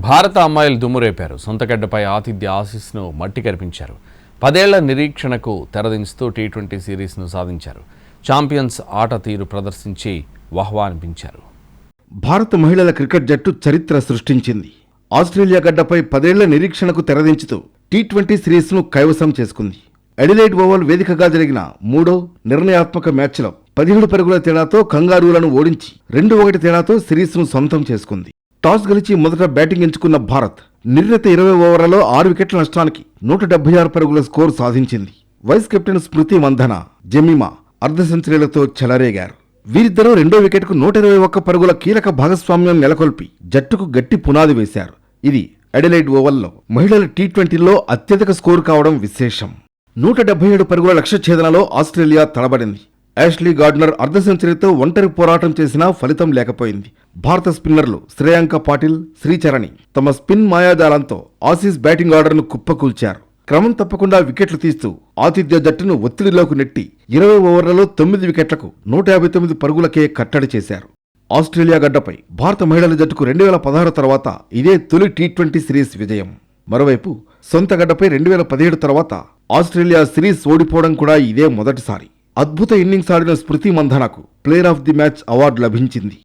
భారత అమ్మాయిలు దుమ్మురేపారు. సొంతగడ్డపై ఆతిథ్య ఆసీస్ను మట్టి కరిపించారు. 10 ఏళ్ల నిరీక్షణకు తెరదించుతూ టీ20 సిరీస్ను సాధించారు. ఛాంపియన్స్ ఆట తీరు ప్రదర్శించి వహ్వా అనిపించారు. భారత మహిళల క్రికెట్ జట్టు చరిత్ర సృష్టించింది. ఆస్ట్రేలియా గడ్డపై 10 ఏళ్ల నిరీక్షణకు తెరదించుతూ టీ20 సిరీస్ను కైవసం చేసుకుంది. అడిలైడ్ ఓవల్ వేదికగా జరిగిన మూడో నిర్ణయాత్మక మ్యాచ్లో 17 పరుగుల తేడాతో కంగారూలను ఓడించి 2-1 తేడాతో సిరీస్ను సొంతం చేసుకుంది. టాస్ గెలిచి మొదట బ్యాటింగ్ ఎంచుకున్న భారత్ నిర్ణీత 20 ఓవర్లలో 6 వికెట్ల నష్టానికి 176 పరుగుల స్కోరు సాధించింది. వైస్ కెప్టెన్ స్మృతి మంధన, జెమిమా అర్ధ సెంచరీలతో చెలరేగారు. వీరిద్దరూ రెండో వికెట్కు 121 పరుగుల కీలక భాగస్వామ్యం నెలకొల్పి జట్టుకు గట్టి పునాది వేశారు. ఇది అడిలైడ్ ఓవల్లో మహిళల టీ20లో అత్యధిక స్కోరు కావడం విశేషం. 177 పరుగుల లక్ష్య ఛేదనలో ఆస్ట్రేలియా తడబడింది. యాష్లీ గార్డ్నర్ అర్ధ సెంచరీతో ఒంటరి పోరాటం చేసినా ఫలితం లేకపోయింది. భారత స్పిన్నర్లు శ్రేయాంక పాటిల్, శ్రీచరణి తమ స్పిన్ మాయాజాలంతో ఆసీస్ బ్యాటింగ్ ఆర్డర్ను కుప్పకూల్చారు. క్రమం తప్పకుండా వికెట్లు తీస్తూ ఆతిథ్య జట్టును ఒత్తిడిలోకి నెట్టి 20 ఓవర్లలో 9 వికెట్లకు 159 పరుగులకే కట్టడి చేశారు. ఆస్ట్రేలియా గడ్డపై భారత మహిళల జట్టుకు 2016 తర్వాత ఇదే తొలి టీ20 సిరీస్ విజయం. మరోవైపు సొంత గడ్డపై 2017 తర్వాత ఆస్ట్రేలియా సిరీస్ ఓడిపోవడం కూడా ఇదే మొదటిసారి. అద్భుత ఇన్నింగ్స్ ఆడిన స్మృతి మంధనకు player of the match award లభించింది.